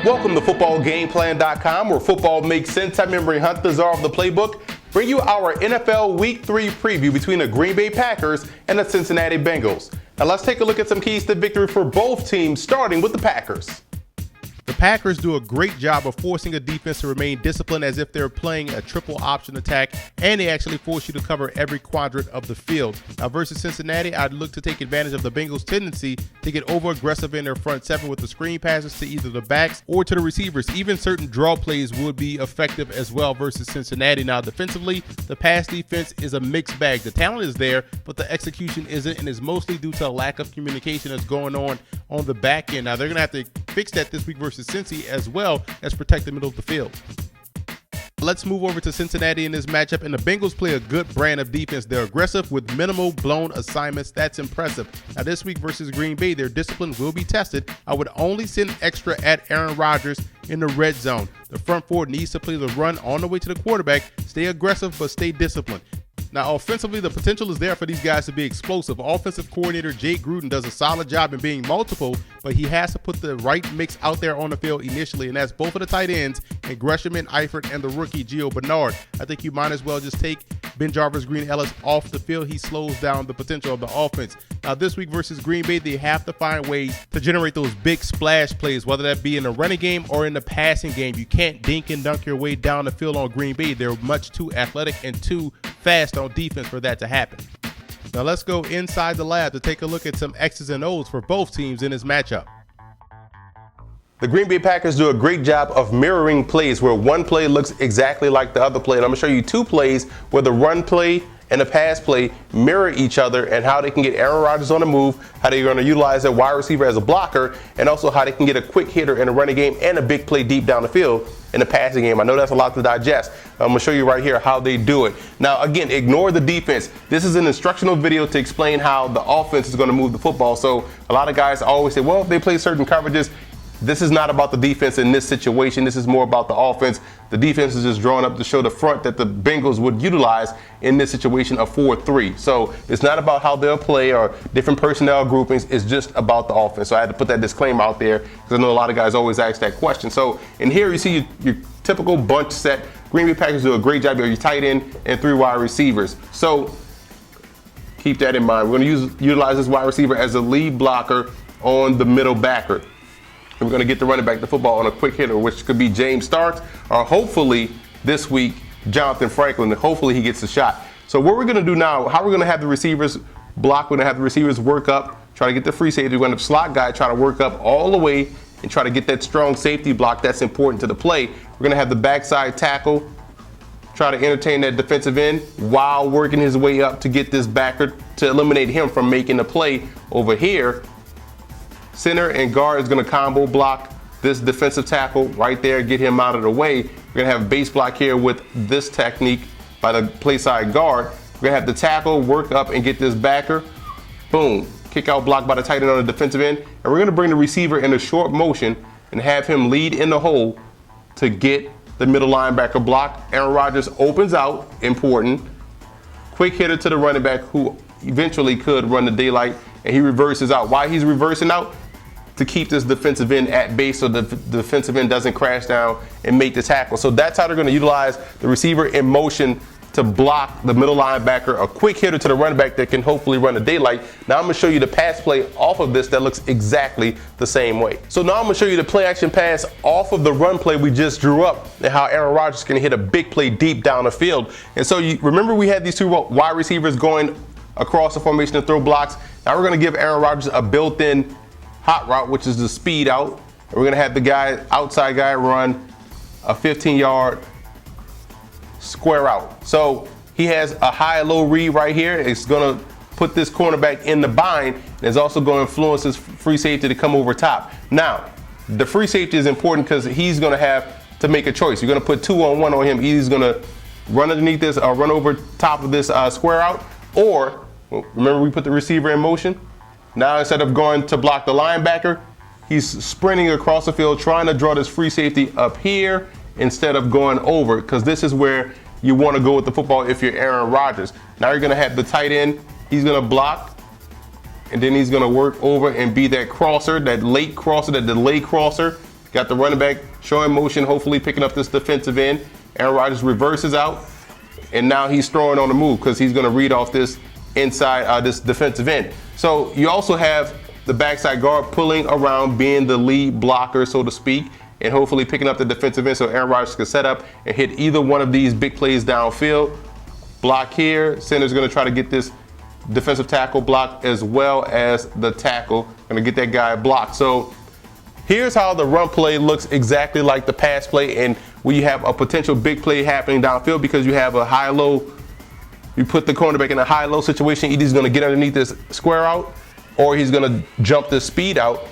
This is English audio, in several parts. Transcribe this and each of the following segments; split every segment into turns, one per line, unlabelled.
Welcome to footballgameplan.com, where football makes sense. I'm Emery Hunt, the czar of the playbook. Bring you our NFL Week 3 preview between the Green Bay Packers and the Cincinnati Bengals. Now let's take a look at some keys to victory for both teams, starting with the Packers.
The Packers do a great job of forcing a defense to remain disciplined as if they're playing a triple option attack, and they actually force you to cover every quadrant of the field. Now versus Cincinnati, I'd look to take advantage of the Bengals' tendency to get over-aggressive in their front seven with the screen passes to either the backs or to the receivers. Even certain draw plays would be effective as well versus Cincinnati. Now defensively, the pass defense is a mixed bag. The talent is there, but the execution isn't, and is mostly due to a lack of communication that's going on the back end. Now they're going to have to fix that this week versus Cincy, as well as protect the middle of the field. Let's move over to Cincinnati in this matchup, and the Bengals play a good brand of defense. They're aggressive with minimal blown assignments. That's impressive. Now this week versus Green Bay, their discipline will be tested. I would only send extra at Aaron Rodgers in the red zone. The front four needs to play the run on the way to the quarterback. Stay aggressive, but stay disciplined. Now, offensively, the potential is there for these guys to be explosive. Offensive coordinator Jay Gruden does a solid job in being multiple, but he has to put the right mix out there on the field initially, and that's both of the tight ends, and Gresham and Eifert, and the rookie Gio Bernard. I think you might as well just take Ben Jarvis, Green Ellis off the field. He slows down the potential of the offense. Now, this week versus Green Bay, they have to find ways to generate those big splash plays, whether that be in the running game or in the passing game. You can't dink and dunk your way down the field on Green Bay. They're much too athletic and too fast on defense for that to happen. Now let's go inside the lab to take a look at some X's and O's for both teams in this matchup.
The Green Bay Packers do a great job of mirroring plays where one play looks exactly like the other play. And I'm going to show you two plays where the run play and the pass play mirror each other, and how they can get Aaron Rodgers on the move, how they're going to utilize their wide receiver as a blocker, and also how they can get a quick hitter in the running game and a big play deep down the field in the passing game. I know that's a lot to digest. I'm going to show you right here how they do it. Now, again, ignore the defense. This is an instructional video to explain how the offense is going to move the football. So a lot of guys always say, well, if they play certain coverages, this is not about the defense in this situation. This is more about the offense. The defense is just drawn up to show the front that the Bengals would utilize in this situation of 4-3. So it's not about how they'll play or different personnel groupings. It's just about the offense. So I had to put that disclaimer out there because I know a lot of guys always ask that question. So in here you see your typical bunch set. Green Bay Packers do a great job of your tight end and 3 wide receivers. So keep that in mind. We're going to utilize this wide receiver as a lead blocker on the middle backer. We're going to get the running back the football on a quick hitter, which could be James Starks, or hopefully this week, Jonathan Franklin. Hopefully he gets a shot. So what we're going to do now, how we're going to have the receivers block, we're going to have the receivers work up, try to get the free safety. We're going to have slot guy try to work up all the way and try to get that strong safety block that's important to the play. We're going to have the backside tackle try to entertain that defensive end while working his way up to get this backer to eliminate him from making the play over here. Center and guard is going to combo block this defensive tackle right there, get him out of the way. We're going to have a base block here with this technique by the play side guard. We're going to have the tackle work up and get this backer. Boom. Kick out block by the tight end on the defensive end. And we're going to bring the receiver in a short motion and have him lead in the hole to get the middle linebacker block. Aaron Rodgers opens out, important. Quick hitter to the running back who eventually could run the daylight, and he reverses out. Why he's reversing out? To keep this defensive end at base so the defensive end doesn't crash down and make the tackle. So that's how they're going to utilize the receiver in motion to block the middle linebacker, a quick hitter to the running back that can hopefully run the daylight. Now I'm going to show you the pass play off of this that looks exactly the same way. So now I'm going to show you the play action pass off of the run play we just drew up and how Aaron Rodgers can hit a big play deep down the field. And so you remember we had these 2 wide receivers going across the formation to throw blocks. Now we're going to give Aaron Rodgers a built-in hot route, which is the speed out. And we're going to have the outside guy run a 15-yard square out. So he has a high-low read right here. It's going to put this cornerback in the bind, and it's also going to influence his free safety to come over top. Now, the free safety is important because he's going to have to make a choice. You're going to put 2-on-1 on him. He's going to run underneath this or run over top of this square out, or remember we put the receiver in motion? Now instead of going to block the linebacker, he's sprinting across the field trying to draw this free safety up here instead of going over, because this is where you want to go with the football if you're Aaron Rodgers. Now you're going to have the tight end. He's going to block, and then he's going to work over and be that crosser, that late crosser, that delayed crosser. Got the running back showing motion, hopefully picking up this defensive end. Aaron Rodgers reverses out, and now he's throwing on the move because he's going to read off this inside this defensive end. So you also have the backside guard pulling around, being the lead blocker, so to speak, and hopefully picking up the defensive end so Aaron Rodgers can set up and hit either one of these big plays downfield. Block here. Center's going to try to get this defensive tackle blocked as well as the tackle. Going to get that guy blocked. So here's how the run play looks exactly like the pass play, and where you have a potential big play happening downfield because you have a high-low. You put the cornerback in a high-low situation. Either he's going to get underneath this square out, or he's going to jump the speed out.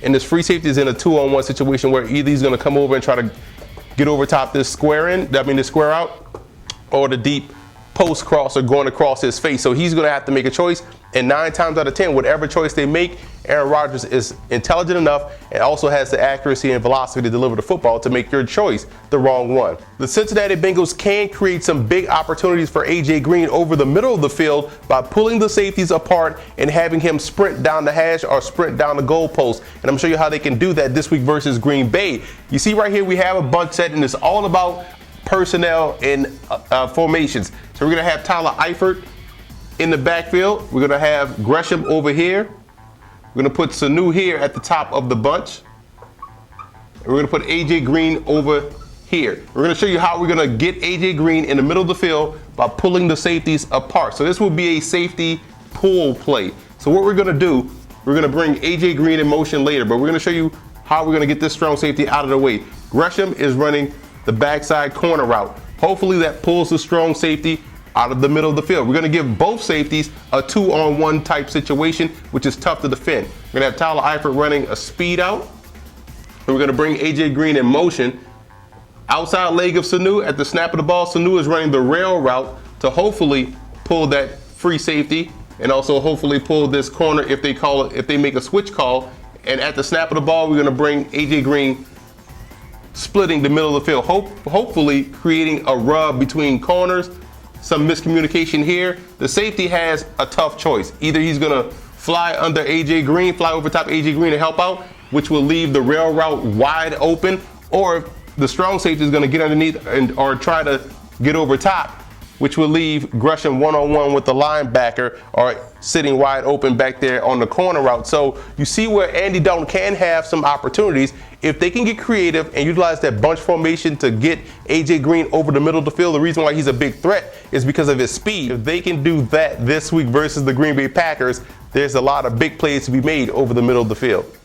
And this free safety is in a 2-on-1 situation where either he's going to come over and try to get over top this square out, or the deep post cross or going across his face. So he's going to have to make a choice. And 9 times out of 10, whatever choice they make, Aaron Rodgers is intelligent enough and also has the accuracy and velocity to deliver the football to make your choice the wrong one. The Cincinnati Bengals can create some big opportunities for A.J. Green over the middle of the field by pulling the safeties apart and having him sprint down the hash or sprint down the goalpost. And I'm going to show you how they can do that this week versus Green Bay. You see right here, we have a bunch set, and it's all about personnel and formations. So we're going to have Tyler Eifert in the backfield. We're going to have Gresham over here. We're going to put Sanu here at the top of the bunch. And we're going to put A.J. Green over here. We're going to show you how we're going to get A.J. Green in the middle of the field by pulling the safeties apart. So this will be a safety pull play. So what we're going to do, we're going to bring A.J. Green in motion later, but we're going to show you how we're going to get this strong safety out of the way. Gresham is running the backside corner route. Hopefully that pulls the strong safety out of the middle of the field. We're going to give both safeties a 2-on-1 type situation, which is tough to defend. We're going to have Tyler Eifert running a speed out. And we're going to bring A.J. Green in motion. Outside leg of Sanu at the snap of the ball. Sanu is running the rail route to hopefully pull that free safety and also hopefully pull this corner if they make a switch call. And at the snap of the ball, we're going to bring A.J. Green splitting the middle of the field, hopefully creating a rub between corners. Some miscommunication here. The safety has a tough choice. Either he's going to fly under A.J. Green, fly over top A.J. Green to help out, which will leave the rail route wide open, or the strong safety is going to get underneath or try to get over top, which will leave Gresham one-on-one with the linebacker or sitting wide open back there on the corner route. So you see where Andy Dalton can have some opportunities if they can get creative and utilize that bunch formation to get A.J. Green over the middle of the field. The reason why he's a big threat is because of his speed. If they can do that this week versus the Green Bay Packers, there's a lot of big plays to be made over the middle of the field.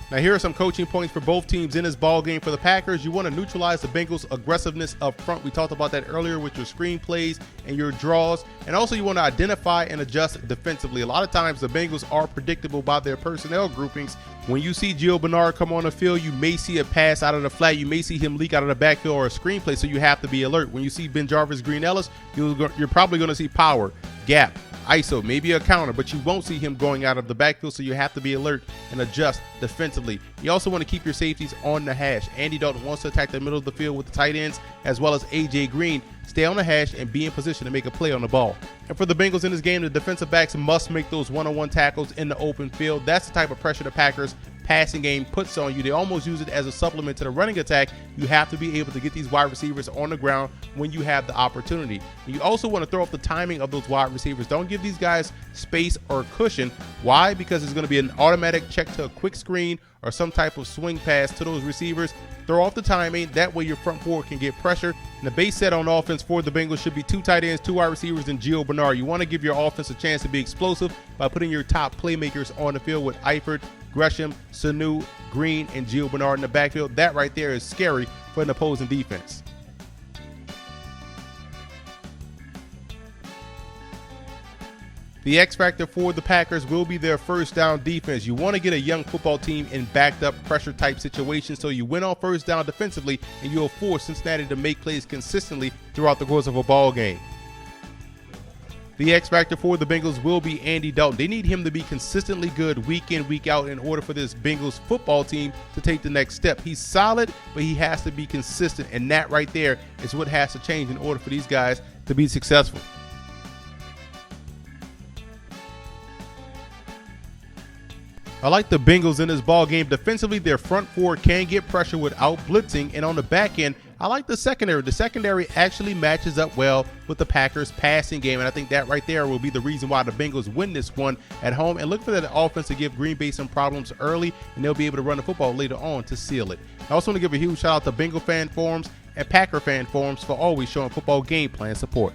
Now here are some coaching points for both teams in this ball game. For the Packers, you want to neutralize the Bengals' aggressiveness up front. We talked about that earlier with your screen plays and your draws. And also you want to identify and adjust defensively. A lot of times the Bengals are predictable by their personnel groupings. When you see Gio Bernard come on the field, you may see a pass out of the flat. You may see him leak out of the backfield or a screen play, so you have to be alert. When you see Ben Jarvis, Green Ellis, you're probably going to see power, gap, ISO, maybe a counter, but you won't see him going out of the backfield, so you have to be alert and adjust defensively. You also want to keep your safeties on the hash. Andy Dalton wants to attack the middle of the field with the tight ends as well as A.J. Green. Stay on the hash and be in position to make a play on the ball. And for the Bengals in this game, the defensive backs must make those one-on-one tackles in the open field. That's the type of pressure the Packers passing game puts on you. They almost use it as a supplement to the running attack. You have to be able to get these wide receivers on the ground when you have the opportunity. You also want to throw up the timing of those wide receivers. Don't give these guys space or cushion. Why? Because it's going to be an automatic check to a quick screen or some type of swing pass to those receivers. Throw off the timing. That way your front four can get pressure. And the base set on offense for the Bengals should be 2 tight ends, 2 wide receivers, and Gio Bernard. You want to give your offense a chance to be explosive by putting your top playmakers on the field with Eifert, Gresham, Sanu, Green, and Gio Bernard in the backfield. That right there is scary for an opposing defense. The X factor for the Packers will be their first down defense. You want to get a young football team in backed up pressure type situations so you win on first down defensively and you'll force Cincinnati to make plays consistently throughout the course of a ball game. The X factor for the Bengals will be Andy Dalton. They need him to be consistently good week in, week out in order for this Bengals football team to take the next step. He's solid, but he has to be consistent, and that right there is what has to change in order for these guys to be successful. I like the Bengals in this ball game. Defensively, their front four can get pressure without blitzing, and on the back end, I like the secondary. The secondary actually matches up well with the Packers' passing game, and I think that right there will be the reason why the Bengals win this one at home. And look for that offense to give Green Bay some problems early, and they'll be able to run the football later on to seal it. I also want to give a huge shout out to Bengal fan forums and Packer fan forums for always showing football game plan support.